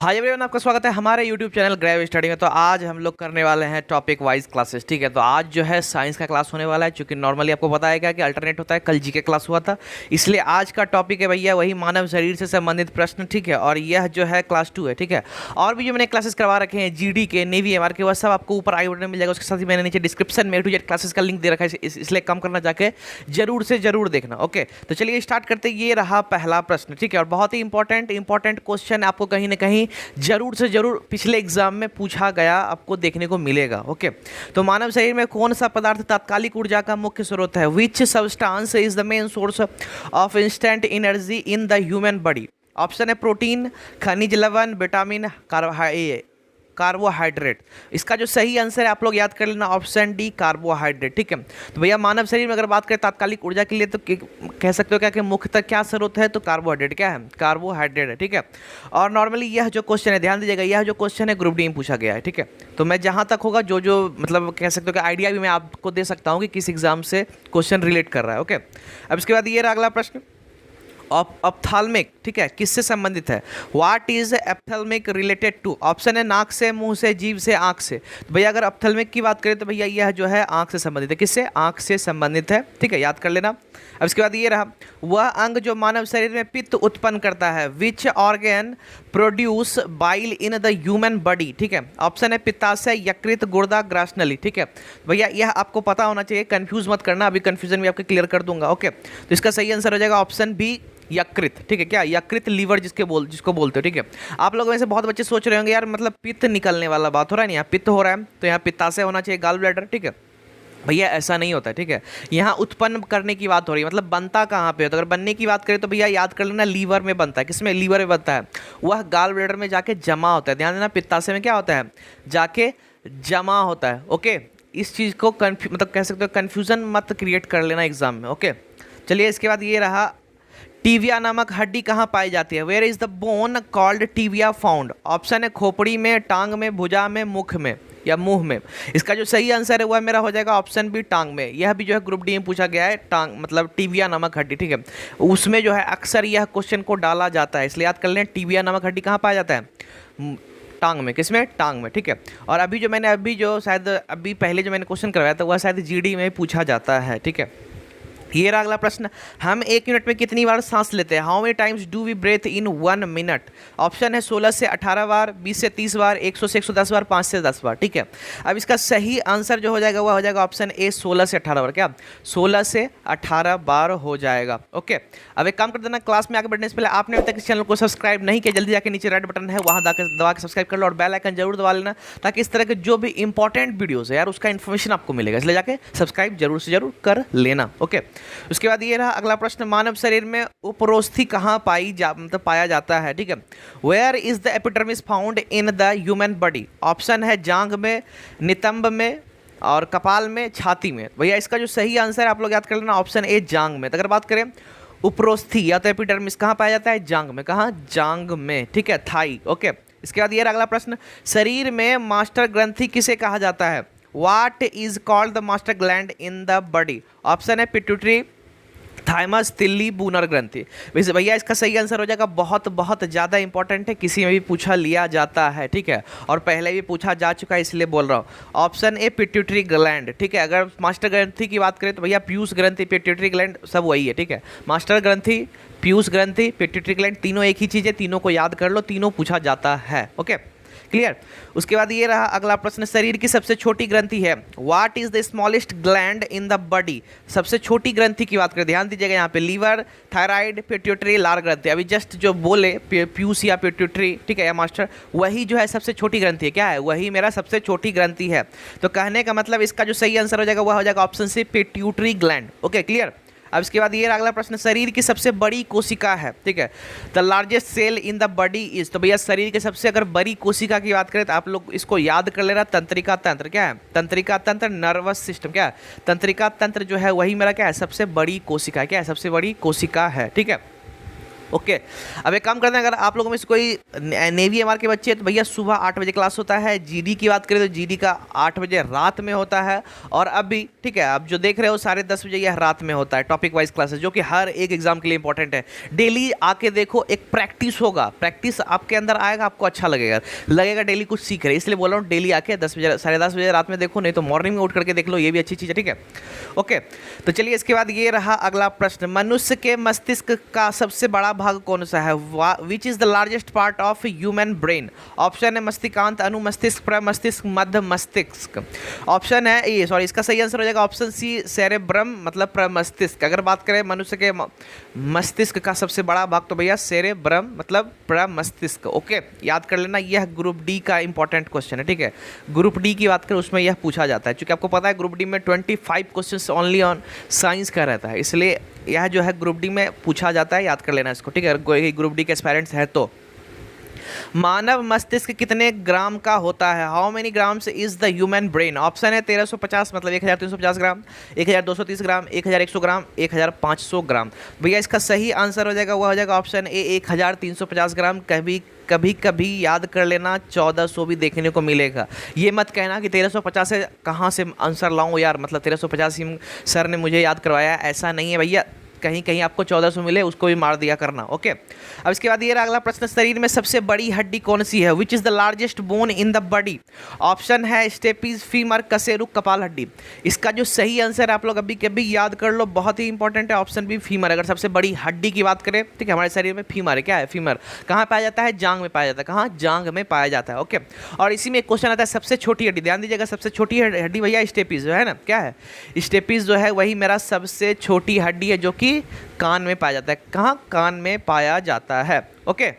Hi everyone, आपका स्वागत है हमारे यूट्यूब चैनल ग्रेव स्टडी में। तो आज हम लोग करने वाले हैं टॉपिक वाइज क्लासेस। ठीक है, तो आज जो है साइंस का क्लास होने वाला है, क्योंकि नॉर्मली आपको पता है क्या कि अल्टरनेट होता है, कल जी के क्लास हुआ था, इसलिए आज का टॉपिक है भैया वही मानव शरीर से संबंधित प्रश्न। ठीक है, और यह जो है क्लास 2 है। ठीक है, और भी जो मैंने क्लासेस करवा रखे हैं जीडी के, नेवी, एमआर के, वह सब आपको ऊपर आई बटन मिल जाएगा। उसके साथ ही मैंने नीचे डिस्क्रिप्शन में A to Z क्लासेस का लिंक दे रखा है, इसलिए कम करना जाके जरूर से जरूर देखना। ओके, तो चलिए स्टार्ट करते। ये रहा पहला प्रश्न। ठीक है, और बहुत ही इंपॉर्टेंट क्वेश्चन आपको कहीं ना कहीं जरूर से जरूर पिछले एग्जाम में पूछा गया, आपको देखने को मिलेगा। ओके, तो मानव शरीर में कौन सा पदार्थ तात्कालिक ऊर्जा का मुख्य स्रोत है? Which substance is the main source of instant energy in the human body? Option है प्रोटीन, खनिज लवण, विटामिन, कार्बोहाइड्रेट। इसका जो सही आंसर है आप लोग याद कर लेना, ऑप्शन डी कार्बोहाइड्रेट। ठीक है, तो भैया मानव शरीर में अगर बात करें तात्कालिक ऊर्जा के लिए तो कह सकते हो क्या कि मुख्यतः क्या स्रोत है? तो कार्बोहाइड्रेट। क्या है? कार्बोहाइड्रेट है। ठीक है, और नॉर्मली यह जो क्वेश्चन है, ध्यान दीजिएगा, यह जो क्वेश्चन है ग्रुप डी में पूछा गया है। ठीक है, तो मैं जहां तक होगा जो मतलब कह सकते हो कि आइडिया भी मैं आपको दे सकता हूँ कि किस एग्जाम से क्वेश्चन रिलेट कर रहा है। ओके, अब इसके बाद ये रहा अगला प्रश्न, ऑप्थाल्मिक। ठीक है, किससे संबंधित है? What is ophthalmic related to? Option है नाक से, मुंह से, जीभ से, आंख से। तो भैया अगर ऑप्थेल्मिक की बात करें तो भैया यह जो है आंख से संबंधित है। किससे? आंख से संबंधित है। ठीक है, याद कर लेना। अब इसके बाद ये रहा, वह अंग जो मानव शरीर में पित्त उत्पन्न करता है। Which organ produce bile in the human body? ठीक है, ऑप्शन है पित्ताशय, यकृत, गुर्दा, ग्रासनली। ठीक है, भैया यह आपको पता होना चाहिए, कंफ्यूज मत करना, अभी कंफ्यूजन भी आपके क्लियर कर दूंगा। ओके, तो इसका सही आंसर हो जाएगा ऑप्शन बी यकृत। ठीक है, क्या यकृत, लीवर जिसको बोलते हो। ठीक है, आप लोगों में से बहुत बच्चे सोच रहे होंगे यार मतलब पित्त निकलने वाला बात हो रहा है ना, यहाँ पित्त हो रहा है तो यहाँ पित्ताशय होना चाहिए, गाल ब्लैडर। ठीक है, भैया ऐसा नहीं होता है। ठीक है, यहाँ उत्पन्न करने की बात हो रही है, मतलब बनता कहाँ पे है? तो अगर बनने की बात करें तो भैया याद कर लेना, लीवर में बनता है। किसमें? लीवर में बनता है, वह गाल ब्लैडर में जाके जमा होता है। ध्यान देना, पित्ताशय में क्या होता है? जाके जमा होता है। ओके, इस चीज़ को मतलब कह सकते हो कन्फ्यूजन मत क्रिएट कर लेना एग्जाम में। ओके, चलिए इसके बाद ये रहा, टीविया नामक हड्डी कहाँ पाई जाती है? Where is the bone called tibia found? Option है खोपड़ी में, टांग में, भुजा में, मुख में या मुंह में। इसका जो सही आंसर है वह मेरा हो जाएगा ऑप्शन बी टांग में। यह भी जो है ग्रुप डी में पूछा गया है, टांग मतलब टीविया नामक हड्डी। ठीक है, उसमें जो है अक्सर यह क्वेश्चन को डाला जाता है, इसलिए याद कर लें टीविया नामक हड्डी कहाँ पाया जाता है? टांग में। किसमें? टांग में। ठीक है, और अभी जो शायद अभी पहले जो मैंने क्वेश्चन करवाया था वह शायद जीडी में पूछा जाता है। ठीक है, ये रहा अगला प्रश्न, हम एक मिनट में कितनी बार सांस लेते हैं? How many times do we breathe in 1 minute? Option है 16 से 18 बार, 20 से 30 बार, 100 से 110 बार, 5 से 10 बार। ठीक है, अब इसका सही आंसर जो हो जाएगा वह हो जाएगा ऑप्शन ए 16 से 18 बार। क्या? 16 से 18 बार हो जाएगा। ओके, अब एक काम कर देना, क्लास में आगे बढ़ने से पहले आपने अभी तक इस चैनल को सब्सक्राइब नहीं किया, जल्दी जाकर नीचे रेड बटन है वहाँ दबा के सब्सक्राइब कर लो और बेल आइकन जरूर दबा लेना, ताकि इस तरह के जो भी इंपॉर्टेंट वीडियोस है यार उसका इन्फॉर्मेशन आपको मिलेगा, इसलिए जाके सब्सक्राइब जरूर से जरूर कर लेना। ओके, उसके बाद ये अगला प्रश्न, मानव शरीर में उपरोस्थि कहाँ मतलब पाया जाता है? ठीक है, where is the epidermis found in the human body? Option है जांघ में, नितंब में और कपाल में, छाती में। भैया इसका जो सही आंसर है आप लोग याद कर लेना, ऑप्शन ए जांघ में। तो अगर बात करें उपरोस्थि या तो एपिडर्मिस कहाँ पाया जाता है? जांघ में। कहाँ? जांघ में। ठीक है, थाई। ओके, इसके बाद ये अगला प्रश्न, शरीर में मास्टर ग्रंथि किसे कहा जाता है? What is called the master gland in the body? Option है पिट्यूटरी, थाइमस, तिल्ली, बूनर ग्रंथि। वैसे भैया इसका सही आंसर हो जाएगा, बहुत ज़्यादा इंपॉर्टेंट है, किसी में भी पूछा लिया जाता है। ठीक है, और पहले भी पूछा जा चुका है, इसलिए बोल रहा हूँ। Option A pituitary gland. ठीक है, अगर मास्टर ग्रंथि की बात करें तो भैया पीयूष ग्रंथि, पिट्यूटरी ग्लैंड सब वही है। ठीक है, मास्टर ग्रंथि, पीयूष ग्रंथि, पिट्यूटरी ग्लैंड तीनों एक ही चीज़ है, तीनों को याद कर लो, तीनों पूछा जाता है। Okay, clear. उसके बाद ये रहा अगला प्रश्न, शरीर की सबसे छोटी ग्रंथि है? What is the smallest gland in the body? सबसे छोटी ग्रंथि की बात करें, ध्यान दीजिएगा यहाँ पे लीवर, थायराइड, पिट्यूटरी, लार ग्रंथि। अभी जस्ट जो बोले पीयूष या पिट्यूटरी, ठीक है, या मास्टर, वही जो है सबसे छोटी ग्रंथि है। क्या है? वही मेरा सबसे छोटी ग्रंथि है। तो कहने का मतलब इसका जो सही आंसर हो जाएगा वह हो जाएगा option C pituitary gland. Okay, clear. अब इसके बाद ये अगला प्रश्न, शरीर की सबसे बड़ी कोशिका है? ठीक है, the largest cell in the body is? तो भैया शरीर के सबसे अगर बड़ी कोशिका की बात करें तो आप लोग इसको याद कर लेना, तंत्रिका तंत्र। क्या है? तंत्रिका तंत्र, नर्वस सिस्टम। क्या है? तंत्रिका तंत्र जो है वही मेरा क्या है? सबसे बड़ी कोशिका है। क्या है? सबसे बड़ी कोशिका है। ठीक है, ओके। अब एक काम करते हैं, अगर आप लोगों में से कोई नेवी एमआर के बच्चे हैं तो भैया सुबह 8 बजे क्लास होता है। जीडी की बात करें तो जीडी का 8 बजे रात में होता है। और अभी ठीक है, आप जो देख रहे हो 10:30 बजे यह रात में होता है, टॉपिक वाइज क्लासेस, जो कि हर एक एग्जाम के लिए इंपॉर्टेंट है। डेली आके देखो, एक प्रैक्टिस होगा, प्रैक्टिस आपके अंदर आएगा, आपको अच्छा लगेगा डेली कुछ सीख रहे, इसलिए बोल रहा हूँ डेली आके 10 बजे 10:30 बजे रात में देखो, नहीं तो मॉर्निंग में उठ करके देख लो, ये भी अच्छी चीज़ है। ठीक है, ओके। तो चलिए इसके बाद ये रहा अगला प्रश्न, मनुष्य के मस्तिष्क का सबसे बड़ा भाग कौन सा है? Which is the largest part of human brain? Option है मस्तिष्कांत, अनुमस्तिष्क, प्रमस्तिष्क, मध्य मस्तिष्क। ऑप्शन है ये, सॉरी, इसका सही आंसर हो जाएगा ऑप्शन सी, सेरेब्रम, मतलब प्रमस्तिष्क। अगर बात करें मनुष्य के मस्तिष्क का सबसे बड़ा भाग तो भैया सेरेब्रम मतलब प्रमस्तिष्क। ओके, याद कर लेना, यह ग्रुप डी का इंपॉर्टेंट क्वेश्चन है। ठीक है, ग्रुप डी की बात करें उसमें यह पूछा जाता है, क्योंकि आपको पता है ग्रुप डी में 25 क्वेश्चन ओनली ऑन साइंस का रहता है, इसलिए यह जो है ग्रुप डी में पूछा जाता है, याद कर लेना इसको। ठीक है, अगर ग्रुप डी के एस्पायरेंट्स है तो। मानव मस्तिष्क कितने ग्राम का होता है? How many grams is the human brain? Option है 1350 मतलब 1350 ग्राम, 1230 ग्राम, 1100 ग्राम, 1500 ग्राम। भैया इसका सही आंसर हो जाएगा, वह हो जाएगा ऑप्शन ए, 1350 ग्राम। कभी कभी याद कर लेना 1400 भी देखने को मिलेगा। ये मत कहना कि 1350 से कहाँ से आंसर लाऊं यार, मतलब 1350 ही सर ने मुझे याद करवाया, ऐसा नहीं है भैया, कहीं कहीं आपको 1400 मिले उसको भी मार दिया करना। ओके, अब इसके बाद ये रहा अगला प्रश्न, शरीर में सबसे बड़ी हड्डी कौन सी है? Which is the largest bone in the body? Option है स्टेपीज, फीमर, कशेरुक, कपाल हड्डी। इसका जो सही आंसर है आप लोग अभी कभी याद कर लो, बहुत ही इंपॉर्टेंट है, ऑप्शन बी, फीमर। अगर सबसे बड़ी हड्डी की बात करें, ठीक है, हमारे शरीर में फीमर है। क्या है फीमर? कहाँ पाया जाता है? जांग में पाया जाता है। कहाँ? जांग में पाया जाता है। ओके, और इसी में एक क्वेश्चन आता है सबसे छोटी हड्डी, ध्यान दीजिएगा, सबसे छोटी हड्डी भैया स्टेपीज जो है ना, क्या है? स्टेपीज जो है वही मेरा सबसे छोटी हड्डी है, जो कि कान में पाया जाता है। कहाँ? कान में पाया जाता है। ओके,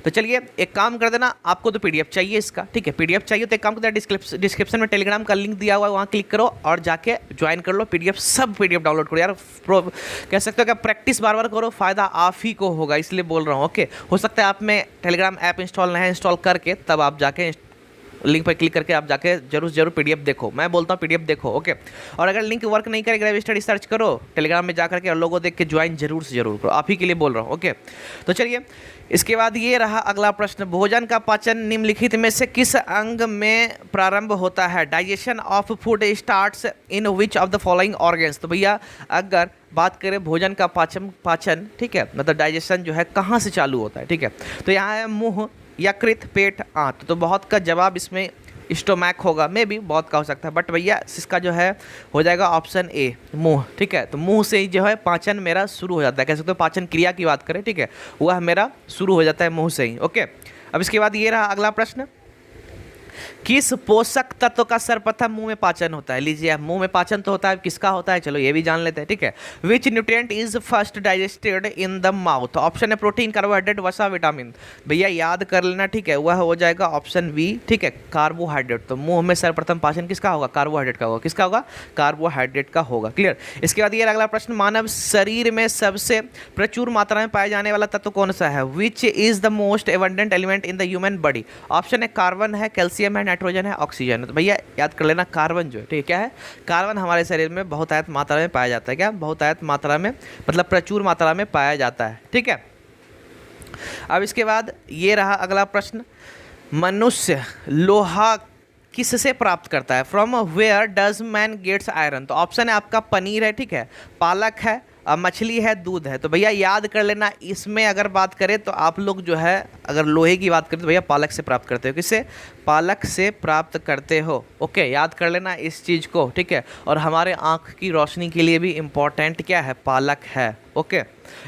तो चलिए एक काम कर देना, आपको तो पीडीएफ चाहिए इसका, ठीक है, पीडीएफ चाहिए तो एक काम कर देना, डिस्क्रिप्शन में टेलीग्राम का लिंक दिया हुआ है, वहाँ क्लिक करो और जाके ज्वाइन कर लो, पीडीएफ सब पीडीएफ डाउनलोड करो यार। कह सकते हो कि प्रैक्टिस बार बार करो, फायदा आप ही को होगा, इसलिए बोल रहा हूँ। ओके, हो सकता है आप में टेलीग्राम ऐप इंस्टॉल नहीं है, इंस्टॉल करके तब आप जाके लिंक पर क्लिक करके आप जाके जरूर पीडीएफ देखो, मैं बोलता हूँ पीडीएफ देखो। ओके, और अगर लिंक वर्क नहीं करेगा, ग्रेव स्टडी सर्च करो टेलीग्राम में जाकर के और लोगों देख के ज्वाइन जरूर से जरूर करो, आप ही के लिए बोल रहा हूँ। ओके, तो चलिए इसके बाद ये रहा अगला प्रश्न, भोजन का पाचन निम्नलिखित में से किस अंग में प्रारंभ होता है? Digestion of food starts in which of the following organs? तो भैया अगर बात करें भोजन का पाचन, ठीक है, मतलब डाइजेशन जो है कहाँ से चालू होता है? ठीक है, तो यहाँ है मुँह, यकृत, पेट, आंत। तो बहुत का जवाब इसमें स्टोमैक होगा, मे भी बहुत का हो सकता है, बट भैया इसका जो है हो जाएगा ऑप्शन ए, मुंह। ठीक है, तो मुंह से ही जो है पाचन मेरा शुरू हो जाता है, कह सकते हो पाचन क्रिया की बात करें, ठीक है, वह मेरा शुरू हो जाता है मुंह से ही। ओके, अब इसके बाद ये रहा अगला प्रश्न, किस पोषक तत्व का सर्वप्रथम मुंह में पाचन होता है? लीजिए, मुंह में पाचन तो होता है, किसका होता है चलो ये भी जान लेते हैं। ठीक है, विच nutrient is first digested in the mouth? Option है प्रोटीन, कार्बोहाइड्रेट, वसा, विटामिन। भैया याद कर लेना, ठीक है, वह हो जाएगा ऑप्शन बी, ठीक है, कार्बोहाइड्रेट। तो मुंह में सर्वप्रथम पाचन किसका होगा? कार्बोहाइड्रेट का होगा। किसका होगा? कार्बोहाइड्रेट का होगा। क्लियर। इसके बाद ये अगला प्रश्न, मानव शरीर में सबसे प्रचुर मात्रा में पाए जाने वाला तत्व कौन सा है? Which is the most abundant element in the human body? Option है कार्बन है, कैल्शियम है, नाइट्रोजन है, ऑक्सीजन है। तो भैया याद कर लेना, कार्बन जो है, ठीक है, क्या है? कार्बन हमारे शरीर में बहुतायत मात्रा में पाया जाता है। क्या? बहुतायत मात्रा में मतलब प्रचुर मात्रा में पाया जाता है। ठीक है, अब इसके बाद ये रहा अगला प्रश्न, मनुष्य लोहा किससे प्राप्त करता है? From where does man gets iron? तो ऑप्शन है आपका पनीर है, ठीक है, पालक है, मछली है, दूध है। तो भैया याद कर लेना, इसमें अगर बात करें तो आप लोग जो है अगर लोहे की बात करें तो भैया पालक से प्राप्त करते हो। किससे? पालक से प्राप्त करते हो। ओके, याद कर लेना इस चीज़ को, ठीक है, और हमारे आँख की रोशनी के लिए भी इम्पॉर्टेंट क्या है? पालक है। ओके,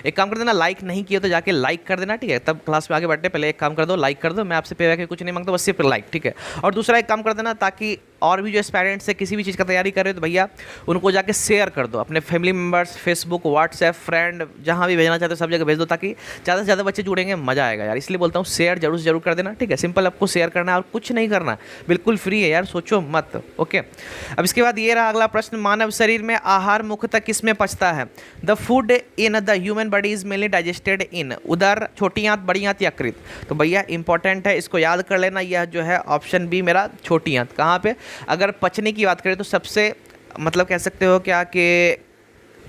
एक काम कर देना, लाइक नहीं किया तो जाके लाइक कर देना, ठीक है, तब क्लास में आगे बढ़ने पहले एक काम कर दो, लाइक कर दो, मैं आपसे पे बैक कुछ नहीं मांगता, बस सिर्फ लाइक, ठीक है। और दूसरा एक काम कर देना, ताकि और भी जो एस्पायरेंट्स है किसी भी चीज़ का तैयारी कर रहे हो तो भैया उनको जाके शेयर कर दो, अपने family members, Facebook, WhatsApp, friend, जहाँ भी भेजना चाहते हो सब जगह भेज दो, ताकि ज़्यादा से ज़्यादा बच्चे जुड़ेंगे, मज़ा आएगा यार, इसलिए बोलता हूँ शेयर जरूर से जरूर कर देना, ठीक है। सिंपल आपको शेयर करना है और कुछ नहीं करना, बिल्कुल फ्री है यार, सोचो मत। ओके, अब इसके बाद ये रहा अगला प्रश्न, मानव शरीर में आहार मुख्यतः किस में पचता है? The food in the human body is mainly digested इन उदर, छोटी आंत, बड़ी आंत, यकृत? तो भैया इंपॉर्टेंट है, इसको याद कर लेना, यह जो है ऑप्शन बी मेरा छोटी आंत। कहाँ पे? अगर पचने की बात करें तो सबसे मतलब कह सकते हो क्या कि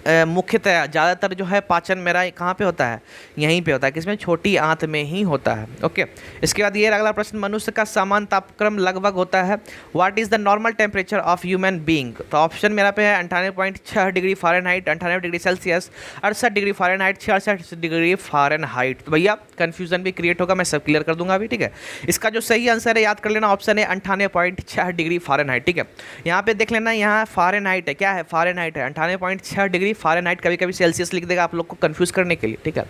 मुख्यतः ज़्यादातर जो है पाचन मेरा कहाँ पे होता है, यहीं पे होता है, किसमें, छोटी आंत में ही होता है। ओके, इसके बाद ये अगला प्रश्न, मनुष्य का सामान्य तापक्रम लगभग होता है, what is the normal temperature of human being. तो ऑप्शन मेरा पे है 98.6 degree Fahrenheit, 98 degree Celsius, 68 degree Fahrenheit, 66 degree Fahrenheit. तो भैया कन्फ्यूजन भी क्रिएट होगा, मैं सब क्लियर कर दूंगा अभी, ठीक है। इसका जो सही आंसर है याद कर लेना, ऑप्शन है 98.6 डिग्री फ़ारेनहाइट, ठीक है। यहाँ पे देख लेना, यहाँ फ़ारेनहाइट है, क्या है, फ़ारेनहाइट है, 98.6 डिग्री फ़ारेनहाइट। कभी कभी सेल्सियस लिख देगा आप लोग को कंफ्यूज करने के लिए, ठीक है।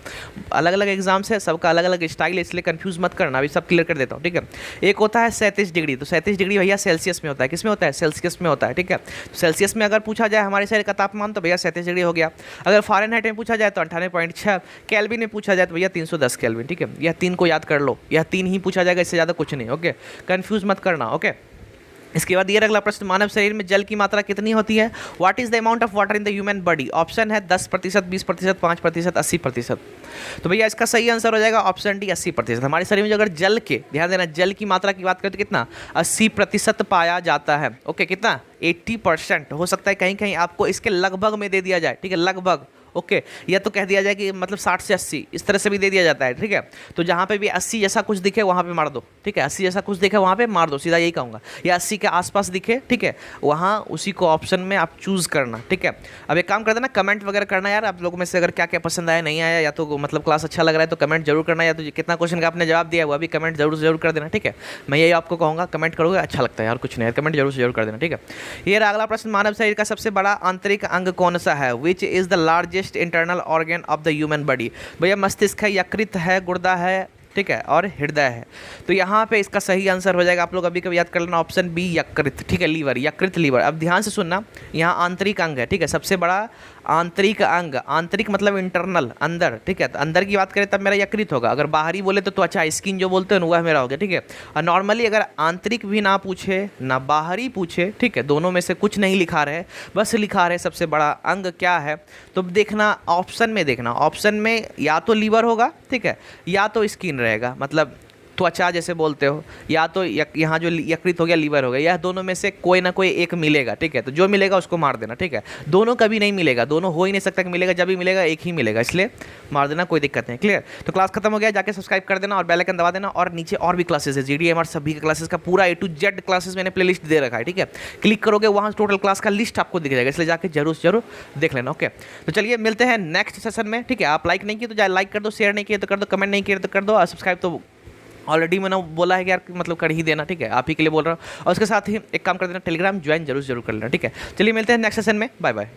अलग अलग एग्जाम्स है, सबका अलग अलग स्टाइल है, इसलिए कंफ्यूज मत करना, अभी सब क्लियर कर देता हूँ, ठीक है। एक होता है 37 डिग्री, तो 37 डिग्री भैया सेल्सियस में होता है, किसमें होता है, सेल्सियस में होता है, ठीक है। तो सेल्सियस में अगर पूछा जाए हमारे शरीर का तापमान तो भैया 37 डिग्री हो गया। अगर फ़ारेनहाइट में पूछा जाए तो 98.6, केल्विन में पूछा जाए तो भैया 310 केल्विन, ठीक है। यह 3 को याद कर लो, यह 3 ही पूछा जाएगा, इससे ज़्यादा कुछ नहीं, ओके, कंफ्यूज मत करना, ओके। इसके बाद ये अगला प्रश्न, मानव शरीर में जल की मात्रा कितनी होती है, what is the amount of water in the human body. Option है 10%, 20%, 5%, 80%। तो भैया इसका सही आंसर हो जाएगा ऑप्शन डी, 80%। हमारे शरीर में जो अगर जल के, ध्यान देना, जल की मात्रा की बात करें तो कितना, 80% पाया जाता है, ओके। कितना, 80%। हो सकता है कहीं कहीं आपको इसके लगभग में दे दिया जाए, ठीक है, लगभग, ओके, या तो कह दिया जाए कि मतलब 60 से 80, इस तरह से भी दे दिया जाता है, ठीक है। तो जहाँ पे भी 80 जैसा कुछ दिखे वहाँ पे मार दो, ठीक है, 80 जैसा कुछ दिखे वहाँ पे मार दो, सीधा यही कहूँगा। या 80 के आसपास दिखे, ठीक है, वहाँ उसी को ऑप्शन में आप चूज़ करना, ठीक है। अब एक काम कर देना, कमेंट वगैरह करना यार, आप लोगों में से अगर क्या क्या पसंद आया, नहीं आया, या तो मतलब क्लास अच्छा लग रहा है तो कमेंट जरूर करना, या तो कितना क्वेश्चन का आपने जवाब दिया वो भी कमेंट जरूर कर देना, ठीक है। मैं यही आपको कहूँगा, कमेंट करोगे अच्छा लगता है यार, कुछ नहीं यार, कमेंट जरूर कर देना, ठीक है। ये अगला प्रश्न, मानव शरीर का सबसे बड़ा आंतरिक अंग कौन सा है, which is the largest internal organ of the human body. भैया मस्तिष्क है, यकृत है, गुर्दा है, ठीक है, और हृदय है। तो यहाँ पे इसका सही आंसर हो जाएगा, आप लोग अभी कभी याद कर लेना, ऑप्शन बी, यकृत, ठीक है, लीवर, यकृत, लीवर। अब ध्यान से सुनना, यहाँ आंतरिक अंग है, ठीक है, सबसे बड़ा आंतरिक अंग, आंतरिक मतलब इंटरनल, अंदर, ठीक है। तो अंदर की बात करें तब मेरा यकृत होगा, अगर बाहरी बोले तो त्वचा, स्किन जो बोलते हैं वह मेरा हो गया, ठीक है। और नॉर्मली अगर आंतरिक भी ना पूछे ना बाहरी पूछे, ठीक है, दोनों में से कुछ नहीं लिखा रहे, बस लिखा रहे सबसे बड़ा अंग क्या है, तो देखना ऑप्शन में, देखना ऑप्शन में या तो लीवर होगा, ठीक है, या तो स्किन रहेगा, मतलब त्वचा जैसे बोलते हो, या तो यहाँ जो यकृत हो गया, लीवर हो गया, यह दोनों में से कोई ना कोई एक मिलेगा, ठीक है। तो जो मिलेगा उसको मार देना, ठीक है। दोनों कभी नहीं मिलेगा, दोनों हो ही नहीं सकता कि मिलेगा, जब भी मिलेगा एक ही मिलेगा, इसलिए मार देना, कोई दिक्कत नहीं, क्लियर। तो क्लास खत्म हो गया, जाके सब्सक्राइब कर देना और बेल आइकन दबा देना, और नीचे और भी क्लासेस है, GDMR सभी के क्लासेस का पूरा A to Z क्लासेस मैंने प्लेलिस्ट दे रखा है, ठीक है। क्लिक करोगे वहाँ टोटल क्लास का लिस्ट आपको दिख जाएगा, इसलिए जाके जरूर देख लेना, ओके। तो चलिए मिलते हैं नेक्स्ट सेशन में, ठीक है। आप लाइक नहीं किए तो लाइक कर दो, शेयर नहीं किए तो कर दो, कमेंट नहीं किए तो कर दो, और सब्सक्राइब तो ऑलरेडी मैंने बोला है कि यार मतलब कर ही देना, ठीक है, आप ही के लिए बोल रहा हूँ। और उसके साथ ही एक काम कर देना, टेलीग्राम ज्वाइन जरूर कर लेना, ठीक है। चलिए मिलते हैं नेक्स्ट सेशन में, बाय बाय।